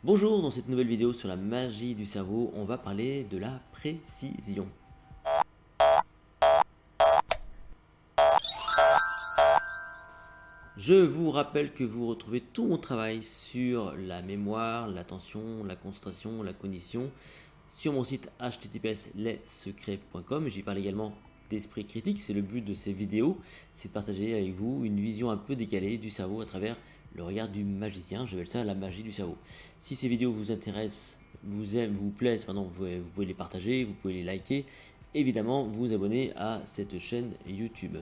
Bonjour, dans cette nouvelle vidéo sur la magie du cerveau, on va parler de la précision. Je vous rappelle que vous retrouvez tout mon travail sur la mémoire, l'attention, la concentration, la cognition sur mon site https://lessecrets.com. J'y parle également d'esprit critique, c'est le but de ces vidéos, c'est de partager avec vous une vision un peu décalée du cerveau à travers le regard du magicien, j'appelle ça la magie du cerveau. Si ces vidéos vous intéressent, vous aiment, vous plaisent, pardon, vous pouvez les partager, vous pouvez les liker, évidemment vous abonner à cette chaîne YouTube.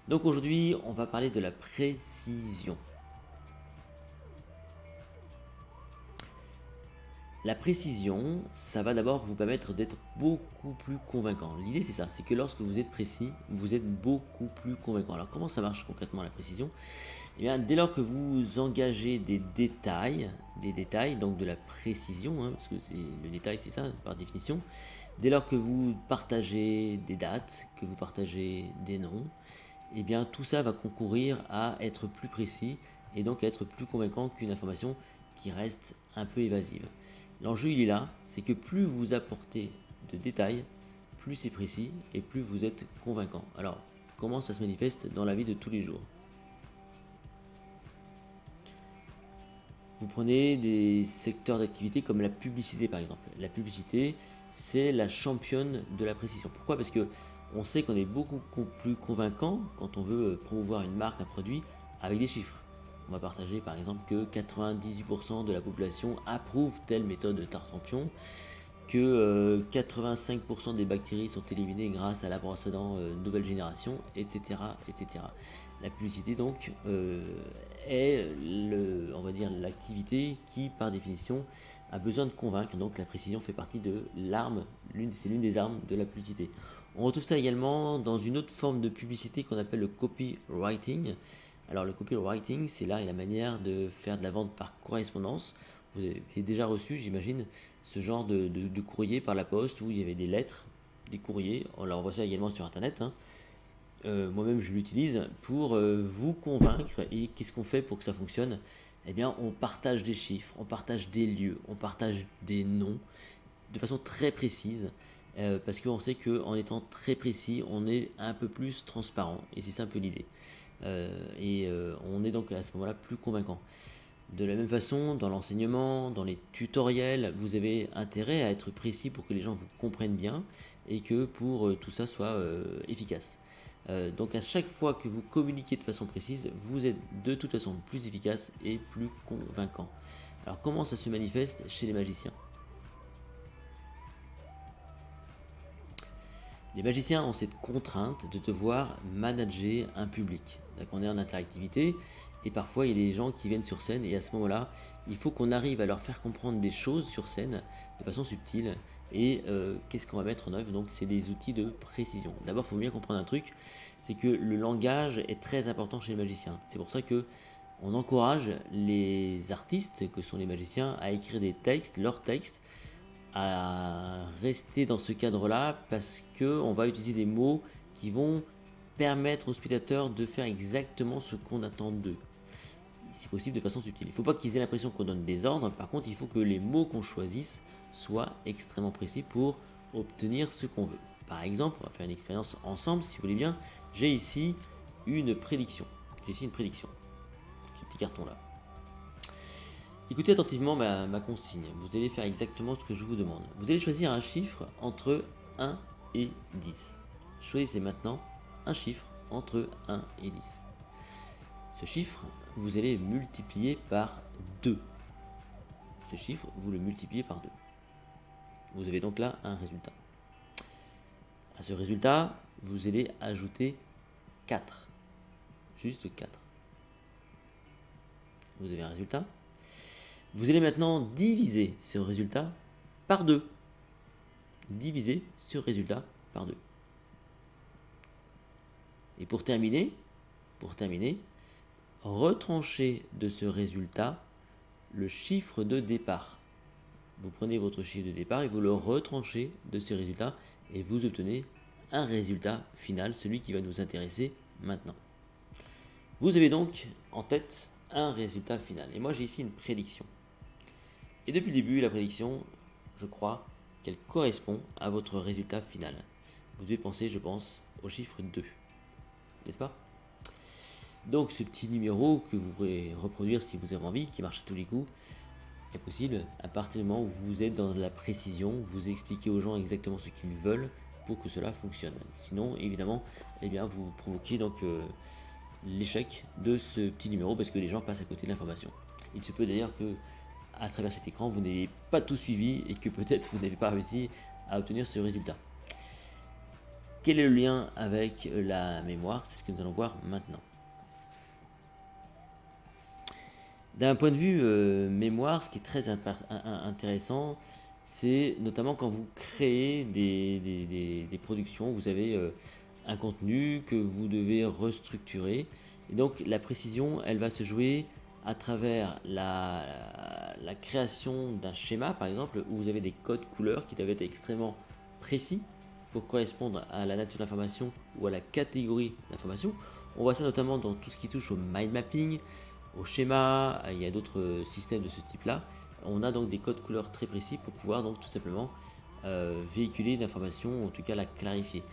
Donc aujourd'hui, on va parler de la précision. La précision, ça va d'abord vous permettre d'être beaucoup plus convaincant. L'idée c'est ça, c'est que lorsque vous êtes précis, vous êtes beaucoup plus convaincant. Alors comment ça marche concrètement la précision? Eh bien, dès lors que vous engagez des détails, donc de la précision, parce que le détail c'est ça par définition, dès lors que vous partagez des dates, que vous partagez des noms, eh bien tout ça va concourir à être plus précis et donc à être plus convaincant qu'une information qui reste un peu évasive. L'enjeu il est là, c'est que plus vous apportez de détails, plus c'est précis et plus vous êtes convaincant. Alors, comment ça se manifeste dans la vie de tous les jours? Vous prenez des secteurs d'activité comme la publicité par exemple. La publicité, c'est la championne de la précision. Pourquoi? Parce que on sait qu'on est beaucoup plus convaincant quand on veut promouvoir une marque, un produit, avec des chiffres. On va partager par exemple que 98% de la population approuve telle méthode de Tartampion, que 85% des bactéries sont éliminées grâce à la brosse à dents nouvelle génération, etc., etc. La publicité donc est on va dire l'activité qui par définition a besoin de convaincre, donc la précision fait partie de l'arme, c'est l'une des armes de la publicité. On retrouve ça également dans une autre forme de publicité qu'on appelle le copywriting. Alors le copywriting, c'est l'art et la manière de faire de la vente par correspondance. Vous avez déjà reçu, j'imagine, ce genre de courrier par la poste où il y avait des lettres, des courriers. On voit ça également sur Internet. Moi-même, je l'utilise pour vous convaincre. Et qu'est-ce qu'on fait pour que ça fonctionne? Eh bien, on partage des chiffres, on partage des lieux, on partage des noms de façon très précise. Parce qu'on sait qu'en étant très précis, on est un peu plus transparent. Et c'est ça un peu l'idée. On est donc à ce moment-là plus convaincant. De la même façon, dans l'enseignement, dans les tutoriels, vous avez intérêt à être précis pour que les gens vous comprennent bien et que pour tout ça soit efficace. Donc à chaque fois que vous communiquez de façon précise, vous êtes de toute façon plus efficace et plus convaincant. Alors comment ça se manifeste chez les magiciens? Les magiciens ont cette contrainte de devoir manager un public. On est en interactivité et parfois il y a des gens qui viennent sur scène et à ce moment-là, il faut qu'on arrive à leur faire comprendre des choses sur scène de façon subtile. Et qu'est-ce qu'on va mettre en œuvre? Donc c'est des outils de précision. D'abord, il faut bien comprendre un truc, c'est que le langage est très important chez les magiciens. C'est pour ça que on encourage les artistes que sont les magiciens à écrire des textes, leurs textes, à rester dans ce cadre-là parce qu'on va utiliser des mots qui vont permettre aux spectateurs de faire exactement ce qu'on attend d'eux. Si possible de façon subtile. Il ne faut pas qu'ils aient l'impression qu'on donne des ordres, par contre il faut que les mots qu'on choisisse soient extrêmement précis pour obtenir ce qu'on veut. Par exemple, on va faire une expérience ensemble si vous voulez bien. J'ai ici une prédiction. Ce petit carton là. Écoutez attentivement ma consigne. Vous allez faire exactement ce que je vous demande. Vous allez choisir un chiffre entre 1 et 10. Choisissez maintenant un chiffre entre 1 et 10. Ce chiffre, vous allez multiplier par 2. Ce chiffre, vous le multipliez par 2. Vous avez donc là un résultat. À ce résultat, vous allez ajouter 4. Juste 4. Vous avez un résultat. Vous allez maintenant diviser ce résultat par 2. Diviser ce résultat par 2. Et pour terminer, retranchez de ce résultat le chiffre de départ. Vous prenez votre chiffre de départ et vous le retranchez de ce résultat et vous obtenez un résultat final, celui qui va nous intéresser maintenant. Vous avez donc en tête un résultat final. Et moi j'ai ici une prédiction. Et depuis le début, la prédiction, je crois qu'elle correspond à votre résultat final. Vous devez penser, je pense, au chiffre 2, n'est-ce pas? Donc ce petit numéro que vous pourrez reproduire si vous avez envie, qui marche à tous les coups, est possible à partir du moment où vous êtes dans la précision, vous expliquez aux gens exactement ce qu'ils veulent pour que cela fonctionne. Sinon, évidemment, eh bien, vous provoquez donc l'échec de ce petit numéro parce que les gens passent à côté de l'information. Il se peut d'ailleurs que à travers cet écran, vous n'ayez pas tout suivi et que peut-être vous n'avez pas réussi à obtenir ce résultat. Quel est le lien avec la mémoire? C'est ce que nous allons voir maintenant. D'un point de vue mémoire, ce qui est très intéressant, c'est notamment quand vous créez des productions, vous avez un contenu que vous devez restructurer. Et donc la précision, elle va se jouer à travers la création d'un schéma, par exemple, où vous avez des codes couleurs qui doivent être extrêmement précis pour correspondre à la nature de l'information ou à la catégorie d'information. On voit ça notamment dans tout ce qui touche au mind mapping, au schéma, il y a d'autres systèmes de ce type-là. On a donc des codes couleurs très précis pour pouvoir donc tout simplement véhiculer l'information, ou en tout cas la clarifier.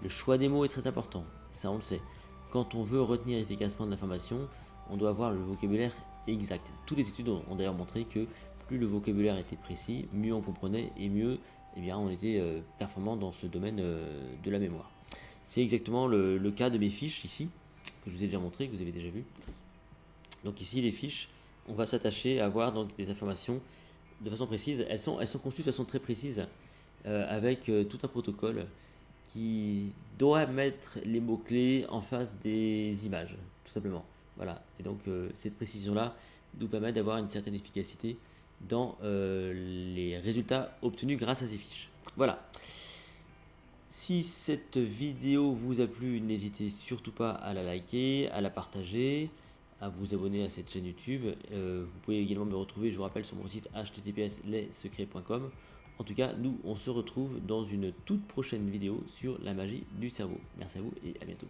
Le choix des mots est très important, ça on le sait. Quand on veut retenir efficacement de l'information, on doit avoir le vocabulaire exact. Toutes les études ont d'ailleurs montré que plus le vocabulaire était précis, mieux on comprenait et mieux eh bien, on était performant dans ce domaine de la mémoire. C'est exactement le cas de mes fiches ici, que je vous ai déjà montré, que vous avez déjà vu. Donc ici les fiches, on va s'attacher à avoir donc des informations de façon précise. Elles sont conçues de façon très précise avec tout un protocole qui doit mettre les mots-clés en face des images, tout simplement. Voilà. Et donc cette précision-là nous permet d'avoir une certaine efficacité dans les résultats obtenus grâce à ces fiches. Voilà. Si cette vidéo vous a plu, n'hésitez surtout pas à la liker, à la partager, à vous abonner à cette chaîne YouTube. Vous pouvez également me retrouver, je vous rappelle, sur mon site https://lessecrets.com. En tout cas, nous, on se retrouve dans une toute prochaine vidéo sur la magie du cerveau. Merci à vous et à bientôt.